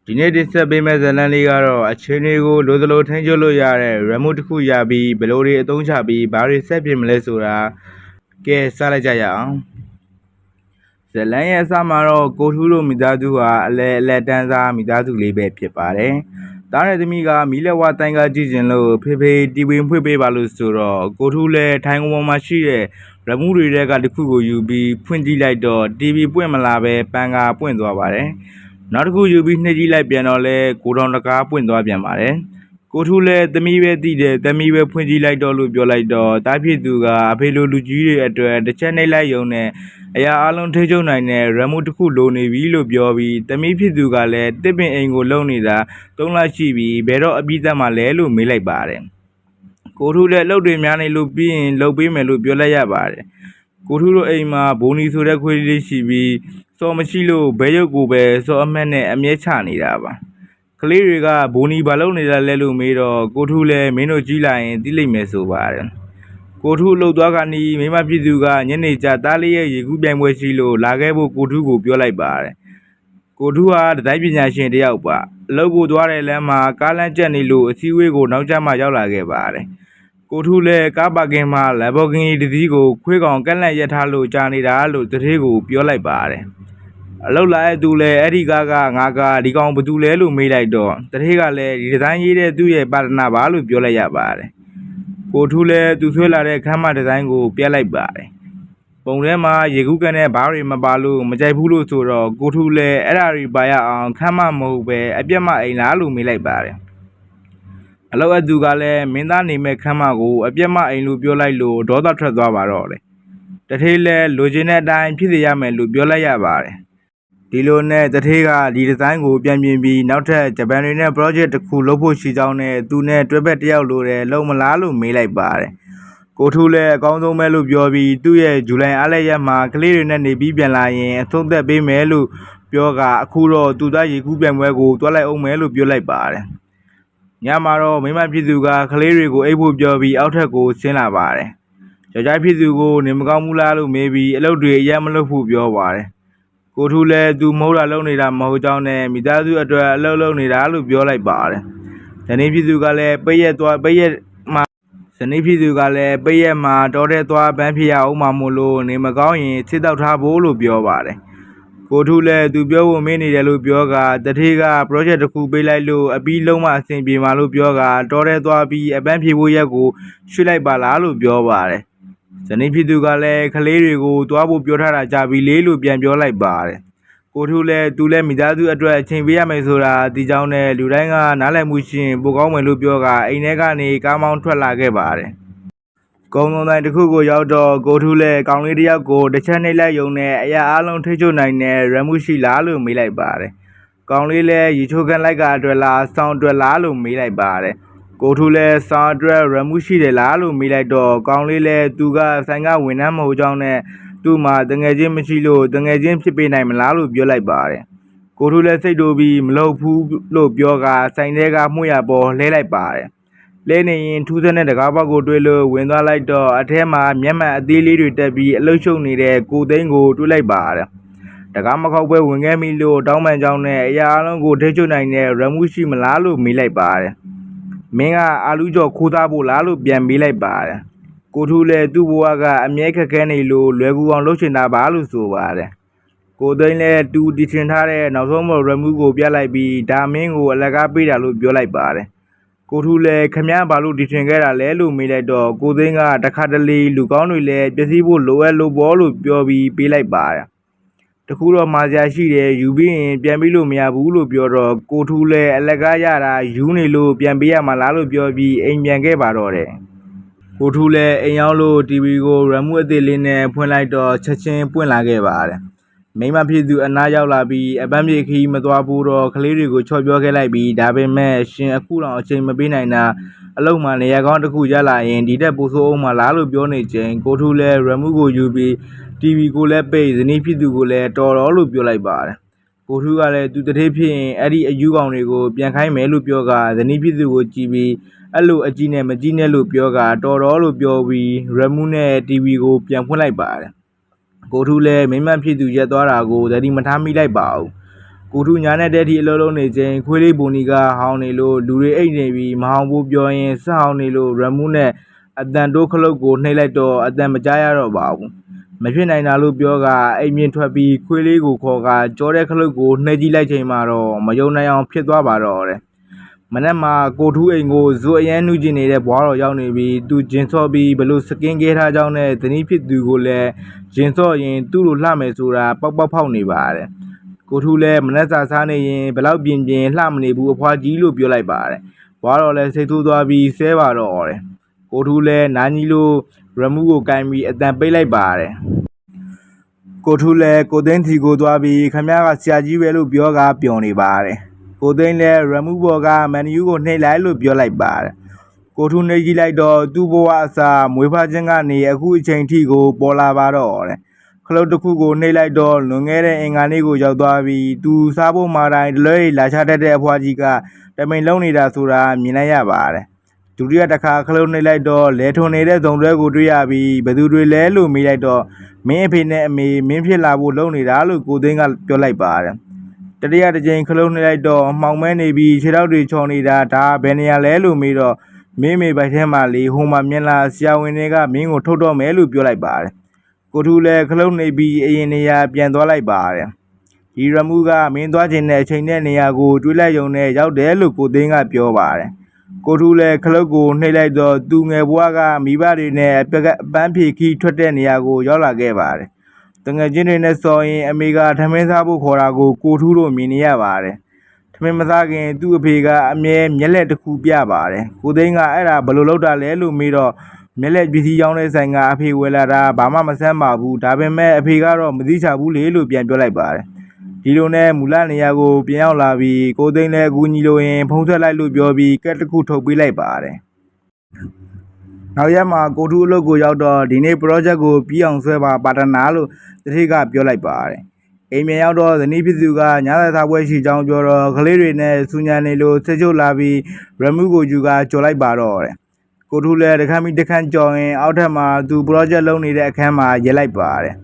ဒီနေ့တင်ဆက်ပေးမယ့်ဇာတ်လမ်းလေးကတော့အချင်းတွေကိုလိုသလိုထိန်းချုပ်လို့ရတဲ့ remote တစ်ခုရပြီးဘယ်လိုတွေအသုံးချပြီးဘာတွေဆက်ပြင်မလဲဆိုတာကဲစလိုက်ကြရအောင်ဇာတ်လမ်းရဲ့အစမှာတော့ကိုထူးတို့မိသားစုဟာအလက်တန်းစားမိသားစုလေးပဲဖြစ်ပါတယ်။တားတဲ့သမီးကမီးလက်ဝတိုင်းကကြည့်ကျင်လို့ဖေဖေတီဗီဖွင့်ပေးပါလို့ဆိုတော့ကိုထူးလည်းထိုင်ကုန်ပေါ်မှာရှိတဲ့ remote တွေကတစ်ခုကိုယူပြီးဖွင့်ကြည့်လိုက်တော့ TV ပွင့်မလာပဲပန်ကာပွင့်သွားပါတယ်။နောက်တစ်ခုယူပြီးနှိပ်ကြည့်လိုက်ပြန်တော့လဲကိုတော်တကားပွင့်သွားပြန်ပါတယ်။ကိုထူးလည်းသမီးပဲတည်တယ်သမီးပဲဖွင့်ကြည့်လိုက်တော့လို့ပြောလိုက်တော့တားဖြစ်သူကအဖေလိုလူကြီးတွေအတွက်တစ်ချက်နှိပ်လိုက်ရုံနဲ့အရာအလုံးထိချုပ်နိုင်တဲ့ remote တစ်ခုလိုနေပြီလို့ပြောပြီးသမီးဖြစ်သူကလည်းတစ်ပင်အိမ်ကိုလုံနေတာ3လရှိပြီးဘယ်တော့အပြည့်သက်မှလဲလို့မေးလိုက်ပါတယ်။ကိုထူးလည်းလှုပ်တွေများနေလို့ပြီးရင်လှုပ်ပေးမယ်လို့ပြောလိုက်ရပါတယ်။ကိုထူးတို့အိမ်မှာဘိုးနီဆိုတဲ့ခွေးလေးရှိပြီးစော်မရှိလို့ဘဲရုပ်ကိုပဲစော်အမက်နဲ့အမြဲချနေတာပါကလေးတွေကဘိုးနီဘာလုပ်နေတာလဲလို့မေးတော့ကိုထူးလည်းမင်းတို့ကြီးလာရင်သိလိမ့်မယ်ဆိုပါတယ်ကိုထူးလှုပ်သွားကနီးမိမပြည်သူကညနေကျသားလေးရဲ့ရေကူးပြိုင်ပွဲရှိလို့လာခဲ့ဖို့ကိုထူးကိုပြောလိုက်ပါတယ်ကိုထူးဟာတတိုင်းပညာရှင်တယောက်ပါအလုပ်ကိုသွားတဲ့လမ်းမှာကားလမ်းကျက်နေလို့အစည်းအဝေးကိုနောက်ကျမှရောက်လာခဲ့ပါတယ်ကိုထူးလည်းကားပါကင်မှာလမ်ဘော်ဂီနီတစ်စီးကိုခွေးကောင်ကက်လက်ရထားလို့ကြာနေတာလို့တထေးကိုပြောလိုက်ပါတယ်အလောက်လာတဲ့သူလည်းအဲ့ဒီကားကငါကဒီကောင်ဘသူလဲလို့မေးလိုက်တော့တထေးကလည်းဒီဒီဇိုင်းရေးတဲ့သူ့ရဲ့ပါတနာပါလို့ပြောလိုက်ရပါတယ်ကိုထူးလည်းသူဆွဲလာတဲ့ခမ်းမဒီဇိုင်းကိုပြလိုက်ပါတယ်ပုံထဲမှာရေကူးကန်တဲ့ဘားတွေမပါလို့မကြိုက်ဘူးလို့ဆိုတော့ကိုထူးလည်းအဲ့ဒါတွေပါရအောင်ခမ်းမမဟုတ်ပဲအပြက်မအိမ်လားလို့မေးလိုက်ပါတယ်အလောက်အသူကလည်းမင်းသားနေမဲ့ခမ်းမကိုအပြက်မအိမ်လို့ပြောလိုက်လို့ဒေါသထွက်သွားပါတော့လေတထေးလည်းလိုချင်တဲ့အတိုင်းဖြစ်စေရမယ်လို့ပြောလိုက်ရပါတယ်ဒီလိုနဲ့တထေးကဒီဒီဇိုင်းကိုပြန်ပြင်ပြီးနောက်ထပ်ဂျပန်တွေနဲ့ project တစ်ခုလုပ်ဖို့ရှိကြောင်းနဲ့သူနဲ့တွဲဘက်တယောက်လိုတယ်လုံမလားလို့မေးလိုက်ပါတယ်ကိုထူးလည်းအကောင်းဆုံးပဲလို့ပြောပြီးသူ့ရဲ့ဇူလိုင်အားလက်ရက်မှာကလေးတွေနဲ့နေပြီးပြန်လာရင်အဆုံးသက်ပေးမယ်လို့ပြောကအခုတော့သူသားရေကူးပြန်ပွဲကိုတွားလိုက်အောင်မယ်လို့ပြောလိုက်ပါတယ်ညမှာတော့မိမဖြစ်သူကကလေးတွေကိုအိပ်ဖို့ပြောပြီးအောက်ထပ်ကိုဆင်းလာပါတယ်ယောက်ျားဖြစ်သူကိုနေမကောင်းဘူးလားလို့မေးပြီးအလုပ်တွေအရက်မလုပ်ဖို့ပြောပါတယ်ကိုထူးလည်းသူမဟုတ်တာလုပ်နေတာမဟုတ်ကြောင်းနဲ့မိသားစုအတွက်အလုပ်လုပ်နေတာလို့ပြောလိုက်ပါတယ်ဇနီးဖြစ်သူကလည်းပိတ်ရက်မှာတော်တဲ့သွားပန်းဖြစ်ရအောင်မှမို့လို့နေမကောင်းရင်စစ်တောက်ထားဖို့လို့ပြောပါတယ်ကိုထူးလည်းသူပြောဖို့မင်းနေတယ်လို့ပြောကတထေးက project တစ်ခုပေးလိုက်လို့အပြီးလုံးမအဆင်ပြေမှာလို့ပြောကတော်တဲ့သွားပြီးအပန်းဖြေဖို့ရက်ကိုရွှေ့လိုက်ပါလားလို့ပြောပါတယ်ဇနီးဖြစ်သူကလည်းကလေးတွေကိုသွားဖို့ပြောထားတာကြပြီလေလို့ပြန်ပြောလိုက်ပါတယ်ကိုထူးလည်းသူလည်းမိသားစုအတွက်အချိန်ပေးရမယ်ဆိုတာဒီကြောင်းနဲ့လူတိုင်းကနားလည်မှုရှင်ပိုကောင်းမယ်လို့ပြောကအိမ်ထဲကနေကားမောင်းထွက်လာခဲ့ပါတယ်ကုန်းလုံးတိုင်းတစ်ခုကိုရောက်တော့ကိုထူးလည်းကောင်လေးတစ်ယောက်ကိုတစ်ချက်နှိပ်လိုက်ရုံနဲ့အရာအလုံးထိချုပ်နိုင်တဲ့ရမှုရှိလားလို့မေးလိုက်ပါတယ်ကောင်လေးလည်းရေချိုးခန့်လိုက်ကအတွက်လားစောင်းအတွက်လားလို့မေးလိုက်ပါတယ်ကိုထူးလည်းစောင်းအတွက်ရမှုရှိတယ်လားလို့မေးလိုက်တော့ကောင်လေးလည်းသူကဆိုင်ကဝန်ထမ်းမဟုတ်ကြောင်းနဲ့သူ့မှာတငယ်ချင်းမရှိလို့တငယ်ချင်းဖြစ်ပေးနိုင်မလားလို့ပြောလိုက်ပါတယ်ကိုထူးလည်းစိတ်တိုးပြီးမလုပ်ဘူးလို့ပြောကဆိုင်ထဲကမှုရပေါ်လှဲလိုက်ပါတယ်လဲနေရင်ထူးဆန်းတဲ့တကားပေါက်ကိုတွေးလို့ဝင်သွားလိုက်တော့အထဲမှာမျက်မှန်အသေးလေးတွေတက်ပြီးအလုရှုပ်နေတဲ့ကိုသိန်းကိုတွေးလိုက်ပါတယ်တကားမခောက်ပွဲဝင်ခဲ့ပြီလို့တောင်းပန်ကြောင်းနဲ့အရာအလုံးကိုထိချုပ်နိုင်တဲ့ရမှုရှိမလားလို့မေးလိုက်ပါတယ်မင်းကအာလူးကျော်ခိုးသားဖို့လားလို့ပြန်မေးလိုက်ပါတယ်ကိုထူးလည်းသူ့ဘဝကအမြဲခက်ခဲနေလို့လွယ်ကူအောင်လုပ်ချင်တာပါလို့ဆိုပါတယ်ကိုသိန်းလည်းတူတီထင်ထားတဲ့နောက်ဆုံးမရမှုကိုပြလိုက်ပြီးဒါမင်းကိုအလကားပေးတာလို့ပြောလိုက်ပါတယ်ကိုထူးလည်းခမည်းဘာလို့တီထင်ခဲ့တာလဲလို့မေးလိုက်တော့ကိုသိန်းကတခါတလေလူကောင်းတွေလည်းပြည့်စည်ဖို့လိုအပ်လို့ပေါ်လို့ပြောပြီးပေးလိုက်ပါတယ်တခုတော့မှာစရာရှိတယ်ယူပြီးရင်ပြန်ပြီးလို့မရဘူးလို့ပြောတော့ကိုထူးလည်းအလကားရတာယူနေလို့ပြန်ပေးရမှာလားလို့ပြောပြီးအိမ်ပြန်ခဲ့ပါတော့တယ်ကိုထူးလည်းအိမ်ရောက်လို့ TV ကိုရမှုအသေးလေးနဲ့ဖွင့်လိုက်တော့ချက်ချင်းပွင့်လာခဲ့ပါတယ်မိမဖြစ်သူအနားရောက်လာပြီးအပန်းပြေခီးမသွားဘူးတော့ကလေးတွေကိုချော့ပြောခဲ့လိုက်ပြီးဒါပေမဲ့ရှင်အခုတော့အချိန်မပေးနိုင်တာအလုံးမှနေရာကောင်းတစ်ခုရလာရင်ဒီတက်ပို့ဆိုးအောင်မလားလို့ပြောနေချိန်ကိုထူးလည်းရမှုကိုယူပြီး TV ကိုလည်းပိတ်ဇနီးဖြစ်သူကိုလည်းတော်တော်လို့ပြောလိုက်ပါတယ်ကိုထူးကလည်းသူတထေးဖြစ်ရင်အဲ့ဒီအယူကောင်တွေကိုပြန်ခိုင်းမယ်လို့ပြောကဇနီးဖြစ်သူကိုကြည့်ပြီးအဲ့လိုအကြီးနဲ့မကြီးနဲ့လို့ပြောကတော်တော်လို့ပြောပြီးရမှုနဲ့ TV ကိုပြန်ဖွင့်လိုက်ပါတယ်ကိုထူးလည်းမိမဖြစ်သူရက်သွားတာကိုသတိမထားမိလိုက်ပါဘူး ကိုထုညာနဲ့တဲ့ထိအလုံးလုံးနေချင်းခွေးလေးပုံနီကဟောင်းနေလို့လူတွေအိတ်နေပြီးမဟောင်းဘူးပြောရင်စဟောင်းနေလို့ရမှုနဲ့အတန်တိုးခလုတ်ကိုနှိပ်လိုက်တော့အတန်မကြားရတော့ပါဘူးမဖြစ်နိုင်တာလို့ပြောကအိမ်မြင့်ထွက်ပြီးခွေးလေးကိုခေါ်ကကြောတဲ့ခလုတ်ကိုနှိပ်ကြည့်လိုက်ချိန်မှာတော့မယုံနိုင်အောင်ဖြစ်သွားပါတော့တယ်မနေ့မှာကိုထုအိမ်ကိုဇွတ်အရန်နှူးကျင်နေတဲ့ဘွားတော်ရောက်နေပြီးသူဂျင်ဆော့ပြီးဘလို့စကင်းကဲထားကြောင်းနဲ့ဇနီးဖြစ်သူကိုလည်းဂျင်ဆော့ရင်သူ့လိုလှမယ်ဆိုတာပေါက်ပေါက်ဖောက်နေပါတယ်ကိုထုလည်းမနှက်စာစားနေရင်ဘလောက်ပြင်းပြင်းလှမနေဘူးအဖွားကြီးလို့ပြောလိုက်ပါတယ်ဘွားတော်လည်းစိတ်ဆိုးသွားပြီးဆဲပါတော့တယ်ကိုထုလည်းနားကြီးလို့ရမှုကိုကင်ပြီးအတန်ပိတ်လိုက်ပါတယ်ကိုထုလည်းကိုသိန်းစီကိုသွားပြီးခမရကဆရာကြီးပဲလို့ပြောကပျော်နေပါတယ်ကိုသိန်းလည်းရမှုဘော်ကမန်ယူကိုနှိပ်လိုက်လို့ပြောလိုက်ပါတယ်ကိုထုနှိပ်ကြည့်လိုက်တော့သူ့ဘဝအစားမွေးဖွားခြင်းကနေအခုအချိန်ထိကိုပေါ်လာပါတော့တယ်ခလုတ်တစ်ခုကိုနှိပ်လိုက်တော့လွန်ခဲ့တဲ့အင်္ဂါနေ့ကိုရောက်သွားပြီးသူစားဖို့မာတိုင်းလွဲလာချတတ်တဲ့အဖွားကြီးကတမိန်လုံးနေတာဆိုတာမြင်လိုက်ရပါတယ်ဒုတိယတစ်ခါခလုတ်နှိပ်လိုက်တော့လဲထွန်နေတဲ့ဇုံတွဲကိုတွေ့ရပြီးဘသူတွေလဲလို့မေးလိုက်တော့မင်းအဖေနဲ့အမေမင်းဖြစ်လာဖို့လုပ်နေတာလို့ကိုသိန်းကပြောလိုက်ပါတယ်တတိယတစ်ကြိမ်ခလုတ်နှိပ်လိုက်တော့မှောင်မဲနေပြီးခြေထောက်တွေချော်နေတာဒါဘယ်နေရာလဲလို့မေးတော့မင်းမေဘိုက်ထဲမှာလေဟိုမှာမြင်လာဆရာဝန်တွေကမင်းကိုထုတ်တော့မယ်လို့ပြောလိုက်ပါတယ်ကိုထုလည်းခလုတ်နှိပ်ပြီးအရင်နေရာပြန်သွားလိုက်ပါတယ်ဒီရမှုကမင်းသွားခြင်းတဲ့အချိန်နဲ့နေရာကိုတွေးလိုက်ရုံနဲ့ရောက်တယ်လို့ကိုသိန်းကပြောပါတယ်ကိုထုလည်းခလုတ်ကိုနှိပ်လိုက်တော့သူငယ်ဘွားကမိဘတွေနဲ့အပန်းဖြေခီးထွက်တဲ့နေရာကိုရောက်လာခဲ့ပါတယ်တငယ်ချင်းတွေနဲ့စော်ရင်အမေကထမင်းစားဖို့ခေါ်တာကိုကိုထုတို့မြင်နေရပါတယ်ထမင်းမစားခင်သူ့အဖေကအမြဲမျက်လက်တစ်ခုပြပါတယ်ကိုသိန်းကအဲ့ဒါဘယ်လိုလုပ်တာလဲလို့မေးတော့မျက်လက်ပစ္စည်းရောင်းတဲ့ဆိုင်ကအဖေဝယ်လာတာဘာမှမဆန်းပါဘူးဒါပေမဲ့အဖေကတော့မသိချဘူးလေလို့ပြန်ပြောလိုက်ပါတယ်ဒီလိုနဲ့မူလနေရာကိုပြန်ရောက်လာပြီးကိုသိန်းလည်းအကူကြီးလိုရင်ဖုံးထွက်လိုက်လို့ပြောပြီးကက်တစ်ခုထုတ်ပေးလိုက်ပါတယ်နောက်ရက်မှာကိုထုအလုပ်ကိုရောက်တော့ဒီနေ့ project ကိုပြီးအောင်ဆွဲပါပါတနာလို့တတိကပြောလိုက်ပါတယ်အိမ်ပြန်ရောက်တော့ဇနီးဖြစ်သူကညစာစားပွဲရှိကြောင်းပြောတော့ကလေးတွေနဲ့စူညံနေလို့ဆက်ချုပ်လာပြီးရမှုကိုယူကကြော်လိုက်ပါတော့တယ်ကိုထုလည်းတခါမိတခန့်ကြော်ရင်အောက်ထပ်မှာသူ project လုပ်နေတဲ့အခန်းမှာရဲလိုက်ပါတယ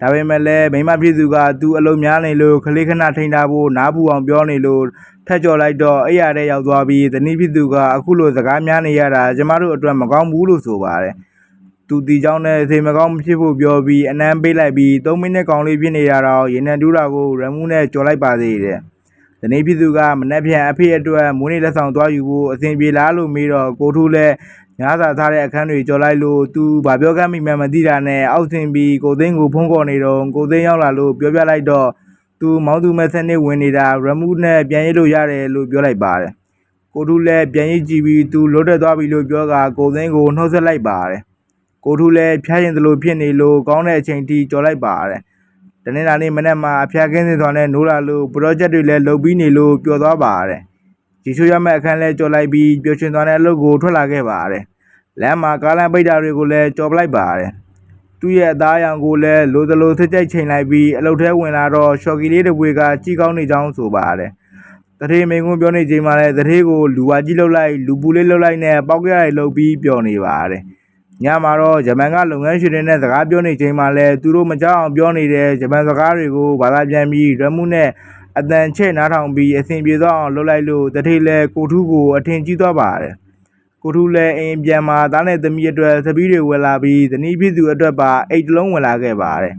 ်ဒါပေမဲ့လည်းမိမဖြစ်သူကသူအလုံးများနေလို့ကလေးခဏထိန်ထားဖို့နားပူအောင်ပြောနေလို့ထက်ကြော်လိုက်တော့အဲ့ရတဲ့ရောက်သွားပြီးဇနီးဖြစ်သူကအခုလိုစကားများနေရတာကျမတို့အတွက်မကောင်းဘူးလို့ဆိုပါတယ်သူတီချောင်းနဲ့စိတ်မကောင်းမဖြစ်ဖို့ပြောပြီးအနမ်းပေးလိုက်ပြီး3မိနစ်ကောင်လေးဖြစ်နေတာတော့ရေနံတူးတာကိုရမှုနဲ့ကြော်လိုက်ပါသေးတယ်ဇနီးဖြစ်သူကမနှက်ပြန်အဖေအတွက်မွေးနေ့လက်ဆောင်သွားယူဖို့အစဉ်ပြေလားလို့မေးတော့ကိုထုလည်းညစာထားတဲ့အခန်းတွေကြော်လိုက်လို့သူဘာပြောကမ်းမိမှမသိတာနဲ့အောက်ဆင်ပြီးကိုသိန်းကိုဖုန်းခေါ်နေတော့ကိုသိန်းရောက်လာလို့ပြောပြလိုက်တော့သူမောင်းသူမဲ့ဆက်နေဝင်နေတာရမှုနဲ့ပြန်ရစ်လို့ရတယ်လို့ပြောလိုက်ပါတယ်ကိုထုလည်းပြန်ရစ်ကြည့်ပြီးသူလွတ်တက်သွားပြီလို့ပြောကကိုသိန်းကိုနှုတ်ဆက်လိုက်ပါတယ်ကိုထုလည်းဖျားရင်သလိုဖြစ်နေလို့ကောင်းတဲ့အချိန်ထိကြော်လိုက်ပါတယ်တနေ့လာနေ့မနေ့မှာအဖျားကင်းစင်စွာနဲ့နိုးလာလို့ project တွေလည်းလုပ်ပြီးနေလို့ပျော်သွားပါတယ်ဒီချိုးရမယ့်အခန်းလဲကြော်လိုက်ပြီးပျော်ရွှင်သွားတဲ့အလုပ်ကိုထွက်လာခဲ့ပါတယ်လမ်းမှာကားလမ်းပိတ်တာတွေကိုလည်းကြော်ပလိုက်ပါတယ်သူ့ရဲ့အသားအရောင်ကိုလည်းလိုသလိုစစ်ကြိုက်ချိန်လိုက်ပြီးအလုပ်ထဲဝင်လာတော့ရှော့ကီလေးတစ်ပွေကကြီးကောင်းနေကြောင်းဆိုပါတယ်တထေးမင်းကွန်းပြောနေချိန်မှာလည်းတထေးကိုလူဝါကြီးလှုပ်လိုက်လူပူလေးလှုပ်လိုက်နဲ့ပေါက်ကြရိုက်လှုပ်ပြီးပျော်နေပါတယ်ညမှာတော့ဂျပန်ကလုပ်ငန်းရှင်တွေနဲ့စကားပြောနေချိန်မှာလည်းသူတို့မကြောက်အောင်ပြောနေတဲ့ဂျပန်စကားတွေကိုဘာသာပြန်ပြီးရမှုနဲ့အတန်ချဲ့နားထောင်ပြီးအဆင်ပြေသွားအောင်လုပ်လိုက်လို့တထေးလည်းကိုထုကိုအထင်ကြီးသွားပါတယ်ကိုထုလည်းအိမ်ပြန်မှာသားနဲ့သမီးအတွက်သပီးတွေဝယ်လာပြီးဇနီးဖြစ်သူအတွက်ပါအိတ်တလုံးဝယ်လာခဲ့ပါတယ်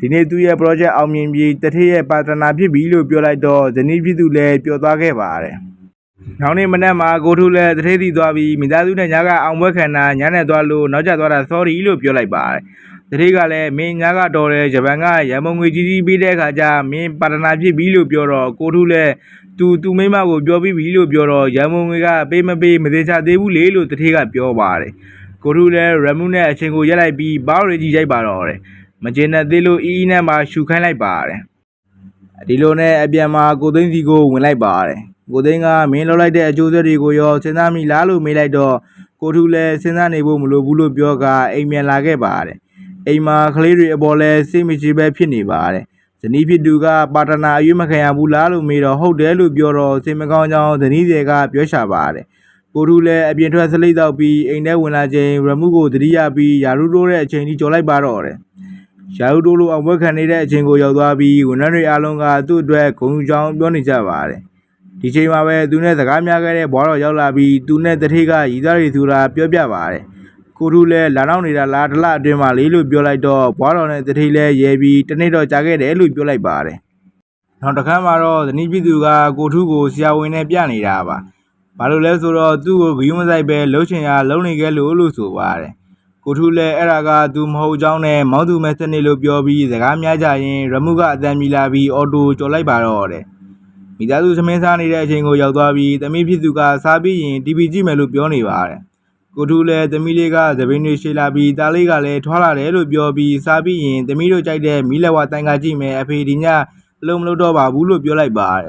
ဒီနေ့သူ့ရဲ့ project အောင်မြင်ပြီးတထေးရဲ့ပါတနာဖြစ်ပြီလို့ပြောလိုက်တော့ဇနီးဖြစ်သူလည်းပျော်သွားခဲ့ပါတယ်နောက်နေ့မနက်မှာကိုထုလည်းတထေးစီသွားပြီးမိသားစုနဲ့ညကအောင်ပွဲခံတာညနေသွားလို့နောက်ကျသွားတာ sorry လို့ပြောလိုက်ပါတယ်တထေးကလည်းမင်းညကတော်တယ်ဂျပန်ကရန်မုံငွေကြီးကြီးပေးတဲ့အခါကျမင်းပါတနာဖြစ်ပြီလို့ပြောတော့ကိုထုလည်းသူမိမကိုပြောပြီးပြီလို့ပြောတော့ရန်မုံငွေကပေးမပေးမသေးချသေးဘူးလေလို့တထေးကပြောပါတယ်ကိုထုလည်းရမှုနဲ့အချင်းကိုရက်လိုက်ပြီးဘောက်ရီကြီးရိုက်ပါတော့တယ်မကျင်တဲ့သေးလို့အီးနဲ့မှရှူခိုင်းလိုက်ပါတယ်ဒီလိုနဲ့အပြန်မှာကိုသိန်းစီကိုဝင်လိုက်ပါတယ်ကိုသိန်းကမင်းလှုပ်လိုက်တဲ့အကျိုးဆက်တွေကိုရောစဉ်းစားမိလားလို့မေးလိုက်တော့ကိုထုလည်းစဉ်းစားနေဖို့မလိုဘူးလို့ပြောကအိမ်ပြန်လာခဲ့ပါတယ်အိမ်မှာကလေးတွေအပေါ်လဲစိတ်မရှိပဲဖြစ်နေပါတယ်ဇနီးဖြစ်သူကပါတနာအရွေးမခံရဘူးလားလို့မေးတော့ဟုတ်တယ်လို့ပြောတော့စိတ်မကောင်းကြောင်းဇနီးတွေကပြောရှာပါတယ်ကိုထုလည်းအပြင်ထွက်စလိတ်တော့ပြီးအိမ်ထဲဝင်လာချိန်ရမှုကိုတတိယပြီးယာရုတိုးတဲ့အချိန်ကြီးကြော်လိုက်ပါတော့တယ် ရာဟုတိုးလိုအောင်ပွဲခံနေတဲ့အချိန်ကိုရောက်သွားပြီးဝန်ထမ်းတွေအားလုံးကသူ့အတွက်ဂုဏ်ယူကြောင်းပြောနေကြပါတယ်ဒီချိန်မှာပဲသူနဲ့စကားများခဲ့တဲ့ဘွားတော်ရောက်လာပြီးသူနဲ့တထေးကရည်သားတွေဆိုတာပြောပြပါတယ်ကိုထူးလည်းလာနောက်နေတာလားတစ်လအတွင်းမှာလေးလို့ပြောလိုက်တော့ဘွားတော်နဲ့တထေးလည်းရဲပြီးတနေ့တော့ကြာခဲ့တယ်လို့ပြောလိုက်ပါတယ်နောက်တစ်ခါမှာတော့ဇနီးပြည်သူကကိုထူးကိုဆရာဝန်နဲ့ပြနေတာပါဘာလို့လဲဆိုတော့သူ့ကိုဂရုမစိုက်ပဲလှုပ်ချင်ရလှုပ်နေခဲ့လို့ဆိုပါတယ်ကိုထူးလည်းအဲ့ဒါကသူမဟုတ်ကြောင်းနဲ့မောင်းသူမဲ့စနစ်လို့ပြောပြီးစကားများကြရင်ရမှုကအတန်မြည်လာပြီးအော်တိုကျော်လိုက်ပါတော့တဲ့မိသားစုသမင်းစားနေတဲ့အချိန်ကိုရောက်သွားပြီးသမီးဖြစ်သူကစားပြီးရင် TV ကြည့်မယ်လို့ပြောနေပါတယ်ကိုထူးလည်းသမီးလေးကသပင်းတွေရှည်လာပြီးသားလေးကလည်းထွားလာတယ်လို့ပြောပြီးစားပြီးရင်သမီးတို့ကြိုက်တဲ့မီးလက်ဝါတိုင်ကကြည့်မယ်အဖေဒီညအလုံးမလုပ်တော့ပါဘူးလို့ပြောလိုက်ပါတယ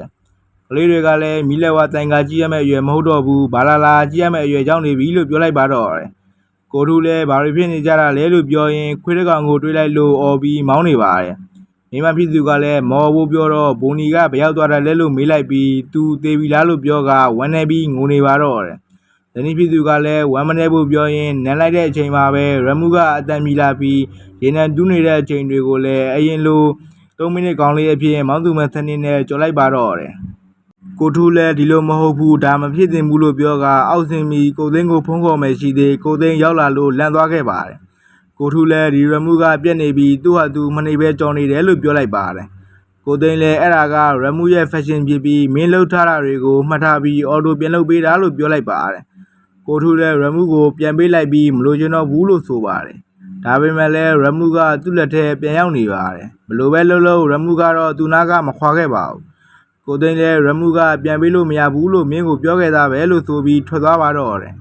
်ကလေးတွေကလည်းမီးလက်ဝါတိုင်ကကြည့်ရမယ့်အရွယ်မဟုတ်တော့ဘူးဘာလာကြည့်ရမယ့်အရွယ်ရောက်နေပြီလို့ပြောလိုက်ပါတော့တယ်ကိုထူးလည်းဘာတွေဖြစ်နေကြတာလဲလို့ပြောရင်ခွေးတစ်ကောင်ကိုတွေးလိုက်လို့အော်ပြီးမောင်းနေပါတယ်မိမဖြစ်သူကလည်းမော်ဖို့ပြောတော့ဘုံနီကဘယ်ရောက်သွားတယ်လဲလို့မေးလိုက်ပြီးသူသေးပြီလားလို့ပြောကဝမ်းနေပြီးငိုနေပါတော့တယ်ဇနီးဖြစ်သူကလည်းဝမ်းမနေဖို့ပြောရင်နန်းလိုက်တဲ့အချိန်မှာပဲရမှုကအတန်မြည်လာပြီးရေနံတူးနေတဲ့အချိန်တွေကိုလည်းအရင်လို3မိနစ်ကောင်းလေးအဖြစ်မောင်းသူမဲ့စနစ်နဲ့ကြော်လိုက်ပါတော့တယ်ကိုထူးလည်းဒီလိုမဟုတ်ဘူးဒါမဖြစ်သင့်ဘူးလို့ပြောကအောက်စင်မီကိုသိန်းကိုဖုံးခေါ်မယ်ရှိသေးကိုသိန်းရောက်လာလို့လန့်သွားခဲ့ပါတယ်ကိုထူးလည်းဒီရမှုကပြက်နေပြီးသူ့ဟာသူမနေပဲကြော်နေတယ်လို့ပြောလိုက်ပါတယ်ကိုသိန်းလည်းအဲ့ဒါကရမှုရဲ့ fashion ဖြစ်ပြီးမင်းလှုပ်ထားတာတွေကိုမှတ်ထားပြီးအော်တိုပြန်လုပ်ပေးတာလို့ပြောလိုက်ပါတယ်ကိုထူးလည်းရမှုကိုပြန်ပေးလိုက်ပြီးမလိုချင်တော့ဘူးလို့ဆိုပါတယ်ဒါပေမဲ့လည်းရမှုကသူ့လက်ထဲပြန်ရောက်နေပါတယ်ဘလို့ပဲလှုပ်လို့ရမှုကတော့သူနာကမခွာခဲ့ပါဘူးကိုသိန်းလည်းရမှုကပြန်ပေးလို့မရဘူးလို့မင်းကိုပြောခဲ့တာပဲလို့ဆိုပြီးထွက်သွားပါတော့တယ်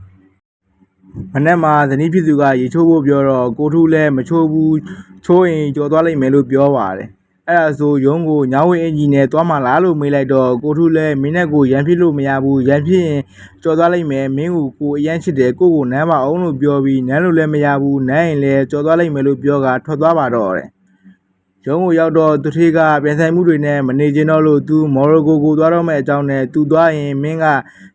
မနေ့မှာဇနီးဖြစ်သူကရေချိုးဖို့ပြောတော့ကိုထူးလည်းမချိုးဘူးချိုးရင်ကြော်သွားလိမ့်မယ်လို့ပြောပါတယ်အဲ့ဒါဆိုရုံးကိုညောင်းဝင်းအင်ဂျီနဲ့သွားမှလားလို့မေးလိုက်တော့ကိုထူးလည်းမင်းနဲ့ကိုရန်ဖြစ်လို့မရဘူးရန်ဖြစ်ရင်ကြော်သွားလိမ့်မယ်မင်းကိုအရန်ချစ်တယ်ကိုနမ်းပါအောင်လို့ပြောပြီးနမ်းလို့လည်းမရဘူးနမ်းရင်လည်းကြော်သွားလိမ့်မယ်လို့ပြောကထွက်သွားပါတော့တယ်ရုံးကိုရောက်တော့သူထေးကပြန်ဆိုင်မှုတွေနဲ့မနေချင်တော့လို့သူမော်ရိုကိုကိုသွားတော့မဲ့အကြောင်းနဲ့သူသွားရင်မင်းက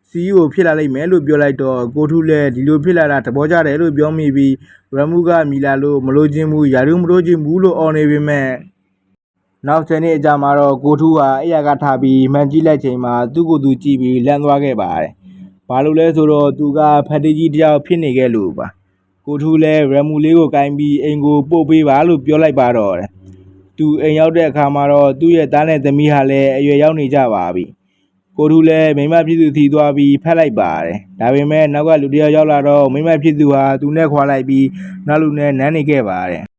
CEO ဖြစ်လာလိမ့်မယ်လို့ပြောလိုက်တော့ကိုထူးလည်းဒီလိုဖြစ်လာတာသဘောကျတယ်လို့ပြောမိပြီးရမှုကမြည်လာလို့မလို့ချင်းဘူးယာရုမလို့ချင်းဘူးလို့အော်နေပေမဲ့နောက်10နှစ်အကြာမှာတော့ကိုထူးဟာအဲ့ရကထားပြီးမှန်ကြည့်လိုက်ချိန်မှာသူ့ကိုယ်သူကြည့်ပြီးလန့်သွားခဲ့ပါတယ်။ဘာလို့လဲဆိုတော့သူကဖတ်တေးကြီးတယောက်ဖြစ်နေခဲ့လို့ပါ။ကိုထူးလည်းရမှုလေးကိုကင်ပြီးအိမ်ကိုပို့ပေးပါလို့ပြောလိုက်ပါတော့တယ်။သူအိမ်ရောက်တဲ့အခါမှာတော့သူ့ရဲ့သားနဲ့သမီးဟာလည်းအရွယ်ရောက်နေကြပါပြီ။ကိုထူးလည်းမိမဖြစ်သူထီသွားပြီးဖက်လိုက်ပါတယ်။ဒါပေမဲ့နောက်ကလူတယောက်ရောက်လာတော့မိမဖြစ်သူဟာသူနဲ့ခွာလိုက်ပြီးနောက်လူနဲ့နမ်းနေခဲ့ပါတယ်။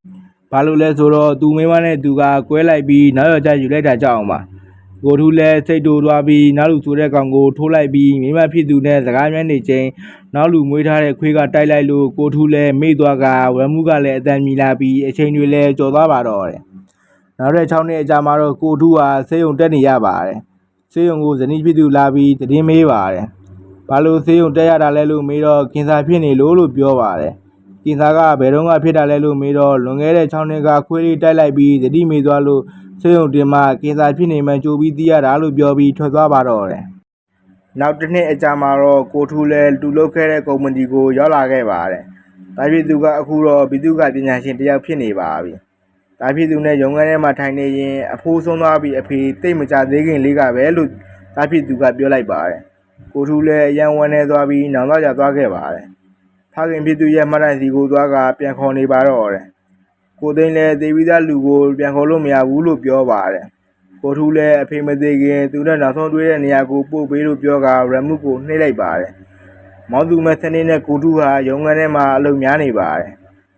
ဘာလို့လဲဆိုတော့သူမိမနဲ့သူကကွဲလိုက်ပြီးနောက်ယောက်ျားယူလိုက်တာကြောက်အောင်ပါကိုထူးလည်းစိတ်တူသွားပြီးနောက်လူဆိုတဲ့ကောင်ကိုထိုးလိုက်ပြီးမိမဖြစ်သူနဲ့စကားများနေချိန်နောက်လူမွေးထားတဲ့ခွေးကတိုက်လိုက်လို့ကိုထူးလည်းမေ့သွားကဝယ်မှုကလည်းအတန်မြည်လာပြီးအချိန်တွေလည်းကြော်သွားပါတော့တယ်နောက်တဲ့6နှစ်အကြာမှာတော့ကိုထူးဟာဆေးရုံတက်နေရပါတယ်ဆေးရုံကိုဇနီးဖြစ်သူလာပြီးတည်င်းမေးပါတယ်ဘာလို့ဆေးရုံတက်ရတာလဲလို့မေးတော့ကင်ဆာဖြစ်နေလို့ပြောပါတယ်ကင်ဆာကဘယ်တော့မှဖြစ်တာလဲလို့မေးတော့လွန်ခဲ့တဲ့6နှစ်ကခွေးလေးတိုက်လိုက်ပြီးသတိမေ့သွားလို့ဆေးရုံတင်မှကင်ဆာဖြစ်နေမှကြိုပြီးသိရတာလို့ပြောပြီးထွက်သွားပါတော့တယ်နောက်တစ်နှစ်အကြာမှာတော့ကိုထူးလည်းတူလုတ်ခဲ့တဲ့ကုမ္ပဏီကိုရောက်လာခဲ့ပါတယ်ဒါဖြစ်သူကအခုတော့ဘီသူကပညာရှင်တယောက်ဖြစ်နေပါပြီဒါဖြစ်သူနဲ့ရုံးခန်းထဲမှာထိုင်နေရင်အဖိုးဆုံးသွားပြီးအဖေတိတ်မကြသေးခင်လေးကပဲလို့ဒါဖြစ်သူကပြောလိုက်ပါတယ်ကိုထူးလည်းအရန်ဝမ်းနေသွားပြီးနောင်တော့ကြသွားခဲ့ပါတယ်ဖခင်ဖြစ်သူရဲ့မှတ်တိုင်စီကိုသွားကပြန်ခေါ်နေပါတော့တယ်ကိုသိန်းလည်းသေပြီးသားလူကိုပြန်ခေါ်လို့မရဘူးလို့ပြောပါတယ်ကိုထူးလည်းအဖေမသေးခင်သူနဲ့နောက်ဆုံးတွေ့တဲ့နေရာကိုပို့ပေးလို့ပြောကရမှုကိုနှိမ့်လိုက်ပါတယ်မောင်သူမဲ့စနေနဲ့ကိုထူးဟာရုံးခန်းထဲမှာအလုပ်များနေပါတယ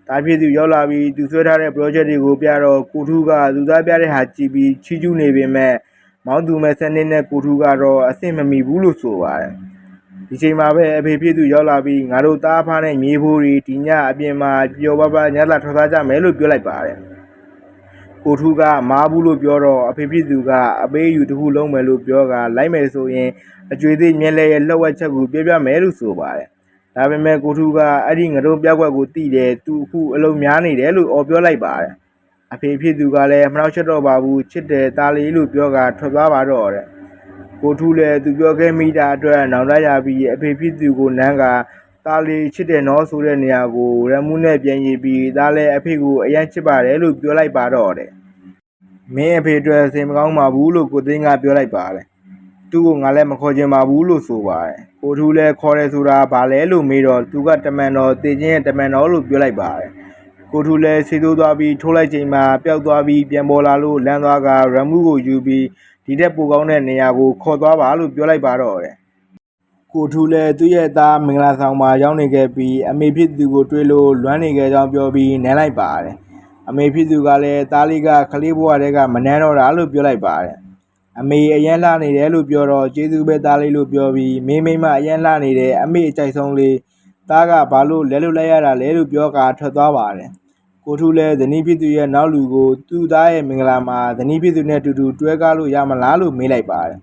်ဒါဖြစ်သူရောက်လာပြီးသူဆွဲထားတဲ့ project တွေကိုပြတော့ကိုထူးကသူသားပြတဲ့ဟာကြည့်ပြီးချီးကျူးနေပေမဲ့မောင်သူမဲ့စနေနဲ့ကိုထူးကတော့အဆင်မမီဘူးလို့ဆိုပါတယ်ဒီချိန်မှာပဲအဖေဖြစ်သူရောက်လာပြီးငါတို့သားဖားနဲ့မြေးဖိုးတွေဒီညအပြင်မှာပျော်ပါပါညလာထွက်သားကြမယ်လို့ပြောလိုက်ပါတယ်ကိုထူးကမားဘူးလို့ပြောတော့အဖေဖြစ်သူကအပေးယူတစ်ခုလုံးမယ်လို့ပြောကလိုက်မယ်ဆိုရင်အကျွေးသေးမြက်လဲရဲ့လှုပ်ဝက်ချက်ကိုပြပြမယ်လို့ဆိုပါတယ်ဒါပေမဲ့ကိုထူးကအဲ့ဒီငရုံပြောက်ွက်ကိုတိတယ်သူအခုအလုံးများနေတယ်လို့ပြောလိုက်ပါတယ်အဖေဖြစ်သူကလည်းမနှောက်ချက်တော့ပါဘူးချစ်တယ်သားလေးလို့ပြောကထွက်သွားပါတော့တယ်ကိုထူးလည်းသူပြောခဲ့မိတာအတွက်နောင်တရပြီးအဖေဖြစ်သူကိုနန်းက တာလီချစ်တယ်နော်ဆိုတဲ့နေရာကိုရမူးနဲ့ပြန်ရည်ပြီးဒါလည်းအဖေကိုအရန်ချစ်ပါတယ်လို့ပြောလိုက်ပါတော့တယ်မင်းအဖေအတွက်စိတ်မကောင်းပါဘူးလို့ကိုသိန်းကပြောလိုက်ပါတယ်သူ့ကိုငါလည်းမခေါ်ချင်ပါဘူးလို့ဆိုပါတယ်ကိုထူးလည်းခေါ်တယ်ဆိုတာဘာလဲလို့မေးတော့သူကတမန်တော်တေချင်းရဲ့တမန်တော်လို့ပြောလိုက်ပါတယ်ကိုထူးလည်းဆေးသိုးသွားပြီးထိုးလိုက်ချိန်မှာပျောက်သွားပြီးပြန်ပေါ်လာလို့လမ်းသွားကရမူးကိုယူပြီးဒီတက်ပိုကောင်းတဲ့နေရာကိုခေါ်သွားပါလို့ပြောလိုက်ပါတော့တယ်ကိုထူးလည်းသူ့ရဲ့သားမင်္ဂလာဆောင်မှာရောက်နေခဲ့ပြီးအမေဖြစ်သူကိုတွေ့လို့လွမ်းနေခဲ့ကြောင်းပြောပြီးနမ်းလိုက်ပါတယ်အမေဖြစ်သူကလည်းသားလေးကခလေးဘွားတွေကမနှမ်းတော့တာလို့ပြောလိုက်ပါတယ်အမေအရန်လှနေတယ်လို့ပြောတော့ကျေးဇူးပဲသားလေးလို့ပြောပြီးမင်းမိမအရန်လှနေတယ်အမေအကြိုက်ဆုံးလေးသားကဘာလို့လဲလို့လိုက်ရတာလဲလို့ပြောကာထွက်သွားပါတယ်ကိုထူးလည်းဇနီးဖြစ်သူရဲ့နောက်လူကိုသူ့သားရဲ့မင်္ဂလာမှာဇနီးဖြစ်သူနဲ့တူတူတွဲကားလို့ရမလားလို့မေးလိုက်ပါတယ်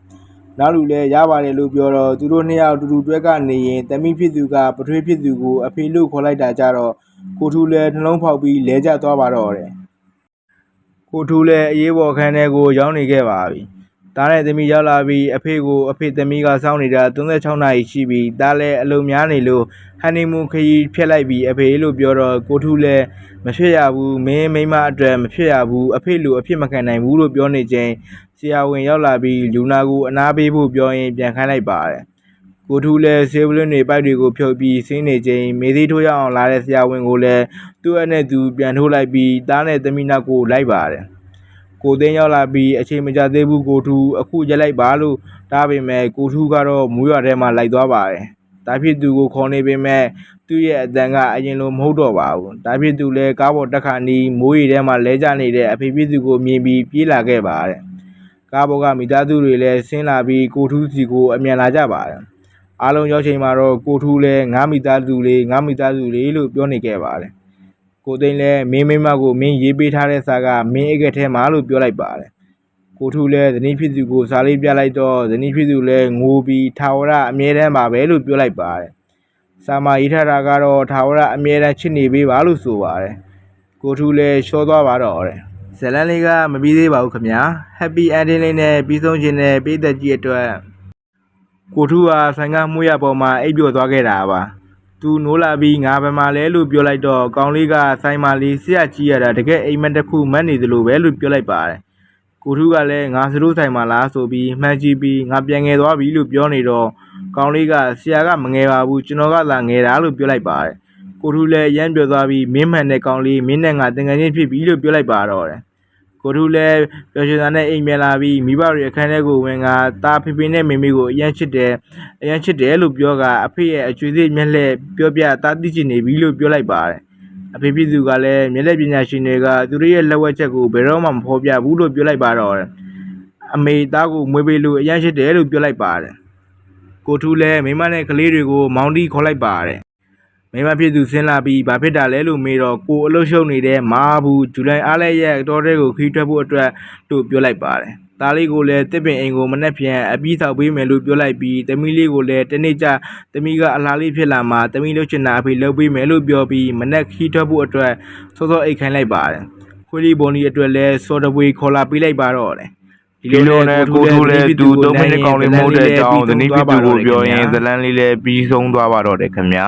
နောက်လူလည်းရပါတယ်လို့ပြောတော့သူတို့နှစ်ယောက်တူတူတွဲကနေရင်တမိဖြစ်သူကပထွေးဖြစ်သူကိုအဖေလို့ခေါ်လိုက်တာကြတော့ကိုထူးလည်းနှလုံးဖောက်ပြီးလဲကျသွားပါတော့တယ်ကိုထူးလည်းအေးဘော်ခန်းထဲကိုရောက်နေခဲ့ပါပြီသားနဲ့သမီးရောက်လာပြီးအဖေကိုအဖေသမီးကစောင့်နေတာ36နာရီရှိပြီးသားလည်းအလုံးများနေလို့ဟန်နီမူခရီးဖျက်လိုက်ပြီးအဖေလို့ပြောတော့ကိုထူးလည်းမဖြစ်ရဘူးမင်းမိမအတွက်မဖြစ်ရဘူးအဖေလိုအဖြစ်မခံနိုင်ဘူးလို့ပြောနေခြင်းဆရာဝန်ရောက်လာပြီးလူနာကိုအနားပေးဖို့ပြောရင်ပြန်ခိုင်းလိုက်ပါတယ်ကိုထူးလည်းဆေးဝလင်းတွေပိုက်တွေကိုဖြုတ်ပြီးဆင်းနေခြင်းမေးသေးထိုးရအောင်လာတဲ့ဆရာဝန်ကိုလည်းသူ့အနဲ့သူပြန်ထိုးလိုက်ပြီးသားနဲ့သမီးနောက်ကိုလိုက်ပါတယ်ကိုသိန်းရောက်လာပြီးအချိန်မကြာသေးဘူးကိုထူးအခုရက်လိုက်ပါလို့တားပေမဲ့ကိုထူးကတော့မူးရွာထဲမှာလိုက်သွားပါတယ်တားဖြစ်သူကိုခေါ်နေပေမဲ့သူ့ရဲ့အတန်ကအရင်လိုမဟုတ်တော့ပါဘူးတားဖြစ်သူလည်းကားပေါ်တက်ခါနီးမိုးရီထဲမှာလဲကျနေတဲ့အဖေဖြစ်သူကိုမြင်ပြီးပြေးလာခဲ့ပါတယ်ကားပေါ်ကမိသားစုတွေလည်းဆင်းလာပြီးကိုထူးစီကိုအမြန်လာကြပါတယ်အားလုံးရောက်ချိန်မှာတော့ကိုထူးလည်းငါမိသားစုလေးလို့ပြောနေခဲ့ပါတယ်ကိုသိန်းလည်းမင်းမိမကိုမင်းရေးပေးထားတဲ့စာကမင်းအိတ်ကထဲမှာလို့ပြောလိုက်ပါတယ်ကိုထူးလည်းဇနီးဖြစ်သူကိုစာလေးပြလိုက်တော့ဇနီးဖြစ်သူလည်းငိုပြီးထာဝရအမြဲတမ်းပါပဲလို့ပြောလိုက်ပါတယ်စာမရေးထားတာကတော့ထာဝရအမြဲတမ်းချစ်နေပေးပါလို့ဆိုပါတယ်ကိုထူးလည်းရှော့သွားပါတော့တယ်ဇလန်လေးကမပြီးသေးပါဘူးခင်ဗျာ Happy Ending လေးနဲ့ပြီးဆုံးခြင်းနဲ့ပြည်သက်ကြီးအတွက်ကိုထူးဟာဆိုင်ကမှုရပေါ်မှာအိပ်ပျော်သွားခဲ့တာပါသူနိုးလာပြီးငါဘယ်မှာလဲလို့ပြောလိုက်တော့ကောင်းလေးကဆိုင်မာလေးဆရာကြီးရတာတကယ်အိမ်မက်တစ်ခုမက်နေသလိုပဲလို့ပြောလိုက်ပါတယ်ကိုထူးကလည်းငါစလို့ဆိုင်မာလားဆိုပြီးမှန်ကြည့်ပြီးငါပြန်ငယ်သွားပြီလို့ပြောနေတော့ကောင်းလေးကဆရာကမငယ်ပါဘူးကျွန်တော်ကသာငယ်တာလို့ပြောလိုက်ပါတယ်ကိုထူးလည်းရမ်းပြောသွားပြီးမင်းမှန်တဲ့ကောင်းလေးမင်းနဲ့ငါတင်ငယ်ချင်းဖြစ်ပြီလို့ပြောလိုက်ပါတော့တယ်ကိုထူးလည်းပျော်ရွှင်စွာနဲ့အိမ်ပြန်လာပြီးမိဘတွေအခန်းထဲကိုဝင်ကတာဖေဖေနဲ့မေမေကိုအရန်ချစ်တယ်လို့ပြောကအဖေရဲ့အကျွေးသေးမျက်လှည့်ပြောပြတာသိချင်နေပြီလို့ပြောလိုက်ပါတယ်အဖေပြည်သူကလည်းမျက်လက်ပညာရှင်တွေကသူတို့ရဲ့လက်ဝက်ချက်ကိုဘယ်တော့မှမဖော်ပြဘူးလို့ပြောလိုက်ပါတော့တယ်အမေသားကိုမွေးပေးလို့အရန်ချစ်တယ်လို့ပြောလိုက်ပါတယ်ကိုထူးလည်းမိမနဲ့ကလေးတွေကိုမောင်တီခေါ်လိုက်ပါတယ်မိမဖြစ်သူဆင်းလာပြီးဘာဖြစ်တာလဲလို့မေးတော့ကိုအလုပ်ရှုပ်နေတဲ့မာဘူးဇူလိုင်အားလည်းရဲ့တော်တဲ့ကိုခီးထွက်ဖို့အတွက်လို့ပြောလိုက်ပါတယ်သားလေးကိုလည်းတစ်ပင်အိမ်ကိုမနှက်ပြန်အပြီးဆောက်ပေးမယ်လို့ပြောလိုက်ပြီးသမီးလေးကိုလည်းတနေ့ကျသမီးကအလားလေးဖြစ်လာမှသမီးလှုပ်ချင်တာအဖေလှုပ်ပေးမယ်လို့ပြောပြီးမနှက်ခီးထွက်ဖို့အတွက်စောစောအိတ်ခိုင်းလိုက်ပါတယ်ခွေးလီဘွန်ဒီအတွက်လည်းစောတပွေခေါ်လာပေးလိုက်ပါတော့တယ်ဒီလိုနဲ့ကိုထူးလည်းသူ3မိနစ်ကောင်းလေးမဟုတ်တဲ့အကြောင်းဇနီးဖြစ်သူကိုပြောရင်ဇလန်းလေးလည်းပြီးဆုံးသွားပါတော့တယ်ခင်ဗျာ